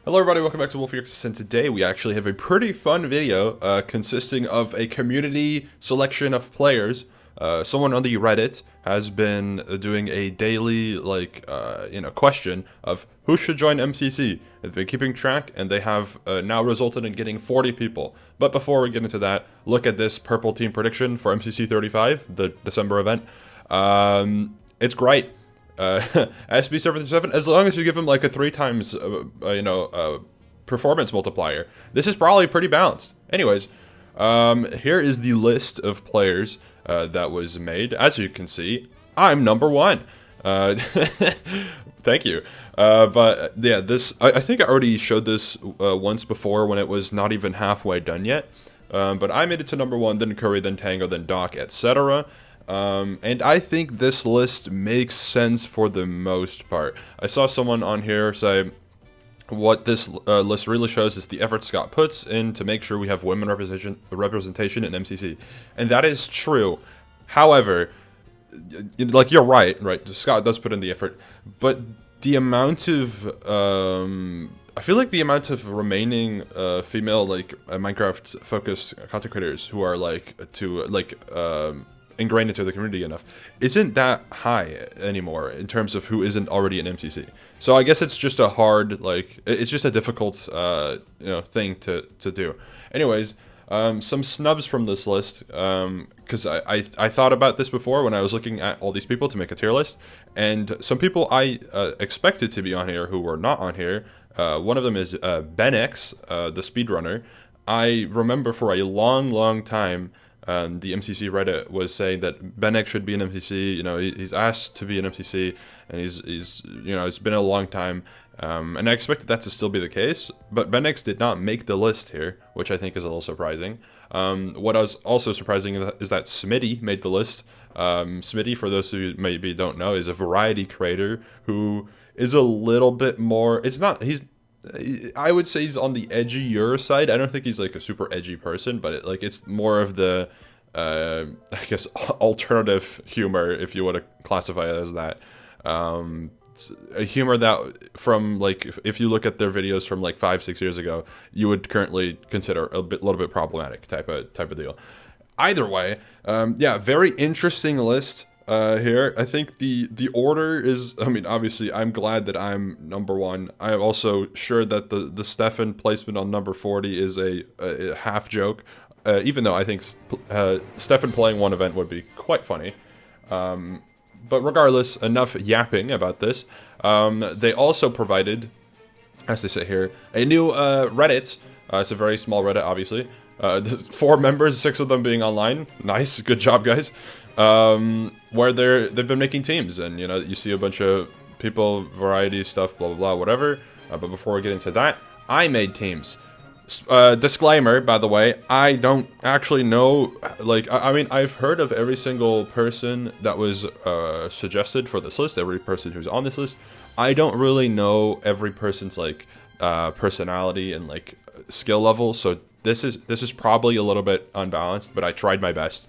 Hello everybody, welcome back to Wolfeei, and today we actually have a pretty fun video consisting of a community selection of players. Someone on the Reddit has been doing a daily, question of who should join MCC. They've been keeping track, and they have now resulted in getting 40 people. But before we get into that, look at this purple team prediction for MCC 35, the December event. It's great. SB 737, as long as you give him like a 3 times, performance multiplier, this is probably pretty balanced. Anyways, here is the list of players that was made. As you can see, I'm number 1. Thank you. But yeah, I think I already showed this once before when it was not even halfway done yet. But I made it to number 1, then Curry, then Tango, then Doc, etc. And I think this list makes sense for the most part. I saw someone on here say what this list really shows is the effort Scott puts in to make sure we have women representation in MCC. And that is true. However, like, you're right, Scott does put in the effort, but the amount of, I feel like the amount of remaining female, Minecraft-focused content creators who are, ingrained into the community enough isn't that high anymore in terms of who isn't already in MCC. So I guess it's just a hard, it's just a difficult, thing to do. Anyways, some snubs from this list, because I thought about this before when I was looking at all these people to make a tier list, and some people I expected to be on here who were not on here. One of them is BenX, the speedrunner. I remember for a long time, the MCC Reddit was saying that BenX should be an MCC. He's asked to be an MCC, and he's it's been a long time, and I expected that to still be the case. But BenX did not make the list here, which I think is a little surprising. What was also surprising is that Smitty made the list. Smitty, for those who maybe don't know, is a variety creator who is a little bit more. I would say he's on the edgier side. I don't think he's like a super edgy person, but it's more of the, I guess, alternative humor, if you want to classify it as that. A humor that if you look at their videos from 5-6 years ago, you would currently consider a little bit problematic type of deal. Either way, very interesting list. Here, I think the order is, obviously, I'm glad that I'm number 1. I am also sure that the Stefan placement on number 40 is a half joke, even though I think Stefan playing one event would be quite funny. But regardless, enough yapping about this. They also provided, as they say here, a new Reddit. It's a very small Reddit, obviously. 4 members, 6 of them being online. Nice, good job, guys. Where they've been making teams, and you see a bunch of people, variety stuff, blah blah blah, whatever. But before we get into that, I made teams. Disclaimer, by the way, I don't actually know. I've heard of every single person that was suggested for this list, every person who's on this list. I don't really know every person's personality and skill level, so this is probably a little bit unbalanced, but I tried my best.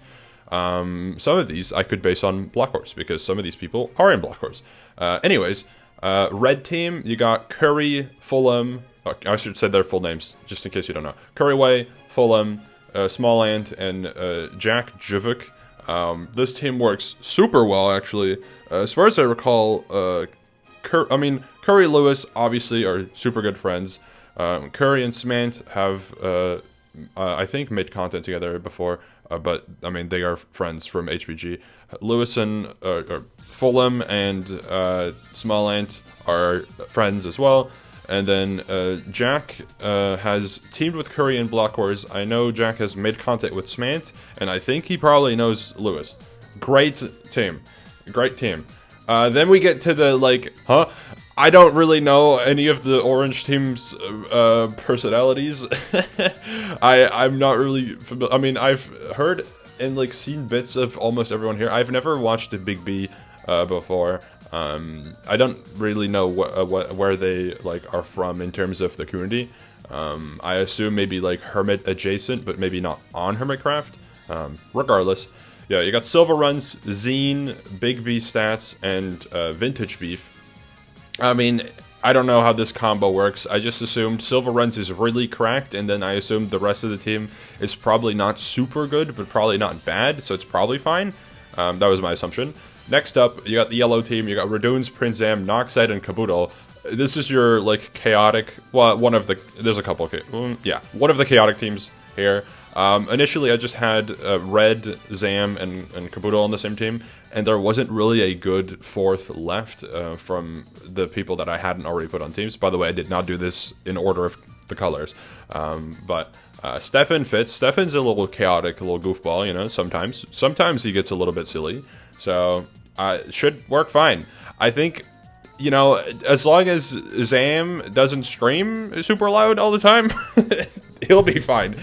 Some of these I could base on Black Horse, because some of these people are in Black Horse. Anyways, red team, you got Curry, Fulham, I should say their full names, just in case you don't know. Curryway, Fulham, Smallland, and Jack Jivik. This team works super well, actually. As far as I recall, Curry Lewis, obviously, are super good friends. Curry and Smant have, I think, made content together before. But they are friends from HPG. Lewis and Fulham and Smallland are friends as well. And then Jack has teamed with Curry and Black Horse. I know Jack has made contact with Smant, and I think he probably knows Lewis. Great team. Then we get to the I don't really know any of the orange team's personalities. I'm not really familiar. I've heard and seen bits of almost everyone here. I've never watched a Big B before. I don't really know where they are from in terms of the community. I assume maybe Hermit adjacent, but maybe not on Hermitcraft. Regardless, yeah, you got Silver Runs, Zine, Big B Stats, and Vintage Beef. I don't know how this combo works. I just assumed Silver Runs is really cracked, and then I assumed the rest of the team is probably not super good, but probably not bad, so it's probably fine. That was my assumption. Next up, you got the yellow team. You got Radoons, Prince Am, Noxide, and Caboodle. This is your, like, chaotic... Well, one of the... There's a couple... Yeah, one of the chaotic teams here. Initially, I just had Red, Zam, and Caboodle on the same team, and there wasn't really a good fourth left from the people that I hadn't already put on teams. By the way, I did not do this in order of the colors. But Stefan fits. Stefan's a little chaotic, a little goofball, you know, sometimes. Sometimes he gets a little bit silly. So, it should work fine. I think... You know, as long as Zam doesn't scream super loud all the time, he'll be fine.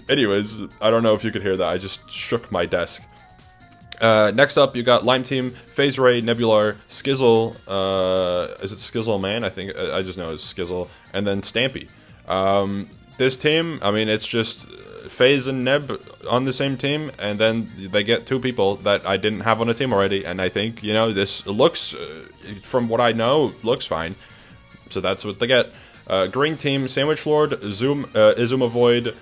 Anyways, I don't know if you could hear that. I just shook my desk. Next up, you got Lime Team, Phase Ray, Nebular, Skizzle. Is it Skizzle Man? I think I just know it's Skizzle, and then Stampy. This team, I mean, it's just FaZe and Neb on the same team, and then they get two people that I didn't have on a team already, and I think, you know, this looks, from what I know, looks fine. So that's what they get. Green team, Sandwich Lord, Izuma Void,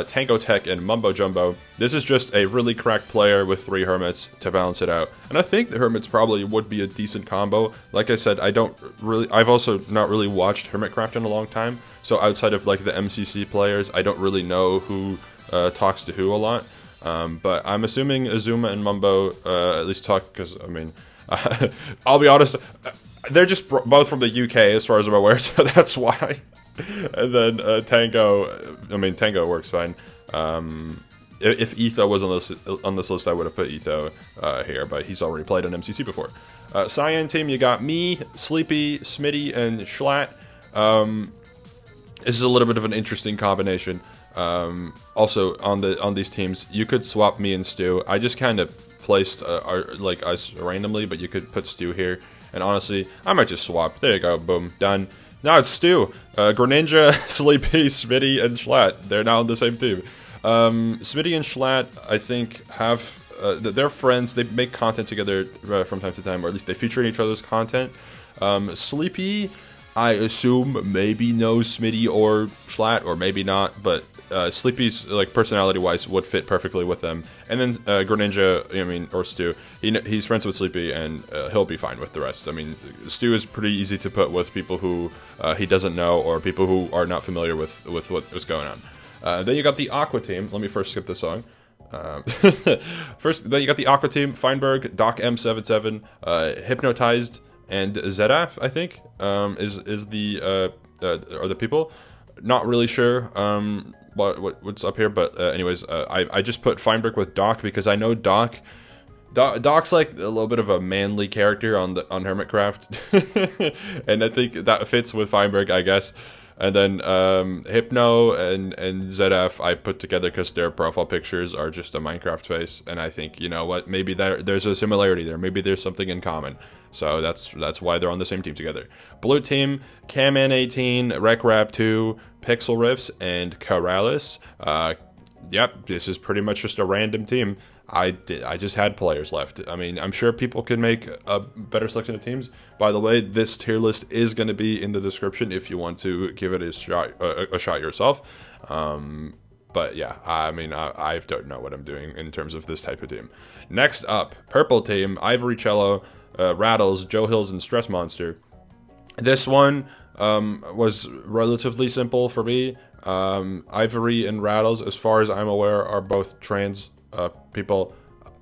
Tango Tech, and Mumbo Jumbo. This is just a really cracked player with 3 Hermits to balance it out. And I think the Hermits probably would be a decent combo. Like I said, I've also not really watched Hermitcraft in a long time. So outside of like the MCC players, I don't really know who talks to who a lot. But I'm assuming Izuma and Mumbo at least talk, because, I mean, I'll be honest, they're just both from the UK as far as I'm aware, so that's why. And then Tango, I mean, Tango works fine. If Etho was on this list, I would have put Etho here, but he's already played on MCC before. Cyan team, you got me, Sleepy, Smitty, and Schlatt. This is a little bit of an interesting combination. Also, on these teams, you could swap me and Stu. I just kind of placed like us randomly, but you could put Stu here. And honestly, I might just swap. There you go, boom, done. Now it's Stu. Greninja, Sleepy, Smitty, and Schlatt. They're now on the same team. Smitty and Schlatt, I think, have... they're friends. They make content together from time to time, or at least they feature in each other's content. Sleepy, I assume, maybe knows Smitty or Schlatt, or maybe not, but Sleepy's, like, personality-wise would fit perfectly with them. And then Greninja, I mean, or Stu, he's friends with Sleepy, and he'll be fine with the rest. I mean, Stu is pretty easy to put with people who he doesn't know, or people who are not familiar with what is going on. Then you got the Aqua team. Let me first skip this song. Then you got the Aqua team, Feinberg, Doc M77, Hypnotized, and Zedaf, I think, are the people. Not really sure what's up here, but anyways, I just put Feinberg with Doc because I know Doc's like a little bit of a manly character on Hermitcraft, and I think that fits with Feinberg, I guess. And then Hypno and ZF I put together because their profile pictures are just a Minecraft face, and I think, you know what, maybe there's a similarity there. Maybe there's something in common. So that's why they're on the same team together. Blue team, Caman18, RecRap2, Pixel Riffs, and Karalis. Yep, this is pretty much just a random team. I just had players left. I mean, I'm sure people can make a better selection of teams. By the way, this tier list is going to be in the description if you want to give it a shot yourself. But yeah, I mean, I don't know what I'm doing in terms of this type of team. Next up, purple team, Ivory Cello, Rattles, Joe Hills, and Stress Monster. This one was relatively simple for me. Ivory and Rattles, as far as I'm aware, are both trans people.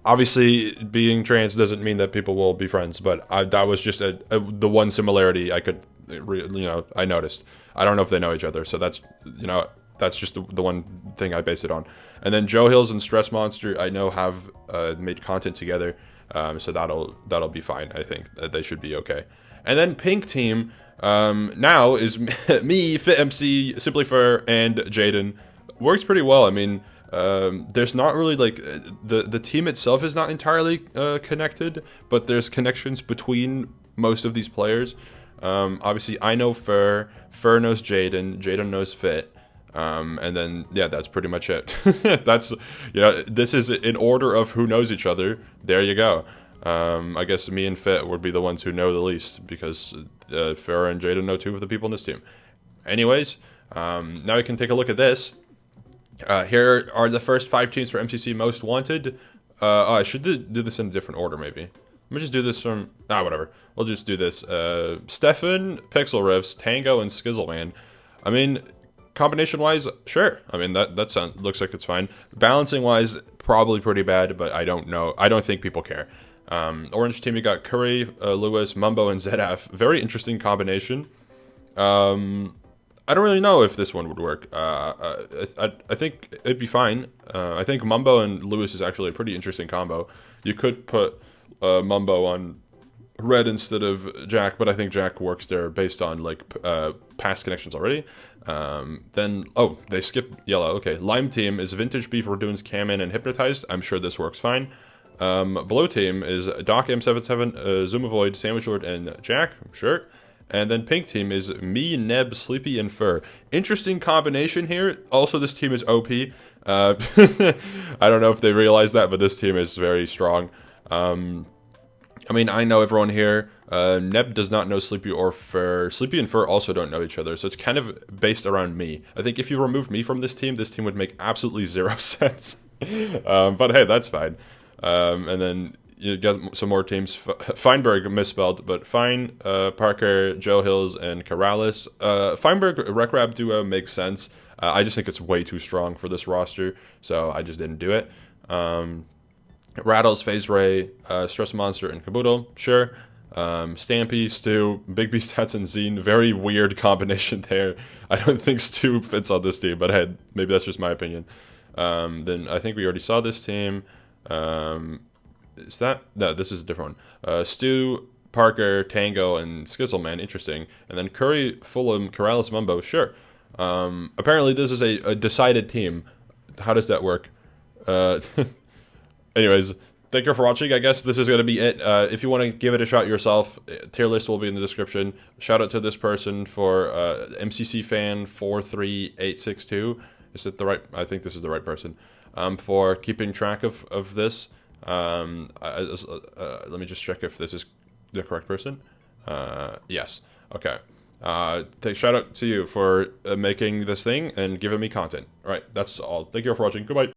Obviously, being trans doesn't mean that people will be friends, but that was just the one similarity I could, I noticed. I don't know if they know each other, so that's just the one thing I base it on. And then Joe Hills and Stress Monster, I know, have made content together, so that'll be fine. I think they should be okay. And then pink team now is me, FitMC, Simply Fur, and Jaden. Works pretty well. I mean, there's not really, like, the team itself is not entirely connected, but there's connections between most of these players. Obviously, I know Fur knows Jaden knows Fit, and then, yeah, that's pretty much it. That's, this is in order of who knows each other. There you go. I guess me and Fit would be the ones who know the least, because Farah and Jada know 2 of the people in this team. Anyways, now we can take a look at this. Here are the first 5 teams for MCC Most Wanted. I should do this in a different order, maybe. Let me just do this from... whatever. We'll just do this. Stefan, Pixel Riffs, Tango, and Skizzleman. I mean, combination-wise, sure. I mean, that looks like it's fine. Balancing-wise, probably pretty bad, but I don't know. I don't think people care. Orange team, you got Curry, Lewis, Mumbo, and Zedaf. Very interesting combination. I don't really know if this one would work. I think it'd be fine. I think Mumbo and Lewis is actually a pretty interesting combo. You could put Mumbo on red instead of Jack, but I think Jack works there based on like past connections already. Then they skipped yellow. Okay, Lime team is Vintage Beef, Radoons, Kamen, and Hypnotized. I'm sure this works fine. Blue team is Doc M77, Zoom Avoid, Sandwich Lord, and Jack. Sure. And then pink team is me, Neb, Sleepy, and Fur. Interesting combination here. Also, this team is OP. I don't know if they realize that, but this team is very strong. I mean, I know everyone here. Neb does not know Sleepy or Fur. Sleepy and Fur also don't know each other, so it's kind of based around me. I think if you removed me from this team would make absolutely 0 sense. But hey, that's fine. And then you got some more teams. Feinberg misspelled, but Fine, Parker, Joe Hills, and Corrales. Feinberg Rekrab duo makes sense. I just think it's way too strong for this roster, so I just didn't do it. Rattles, Phase Ray, Stress Monster, and Kaboodle, sure. Stampy, Stu, Big B Stats, and Zine. Very weird combination there. I don't think Stu fits on this team, but hey, maybe that's just my opinion. Then I think we already saw this team. Is that? No, this is a different one. Stu, Parker, Tango, and Skizzleman. Interesting. And then Curry, Fulham, Corrales, Mumbo. Sure. Apparently, this is a decided team. How does that work? Anyways, thank you for watching. I guess this is going to be it. If you want to give it a shot yourself, tier list will be in the description. Shout out to this person for MCC fan 43862. Is it the right? I think this is the right person. For keeping track of this. Let me just check if this is the correct person. Yes. Okay. Shout out to you for making this thing and giving me content. All right. That's all. Thank you all for watching. Goodbye.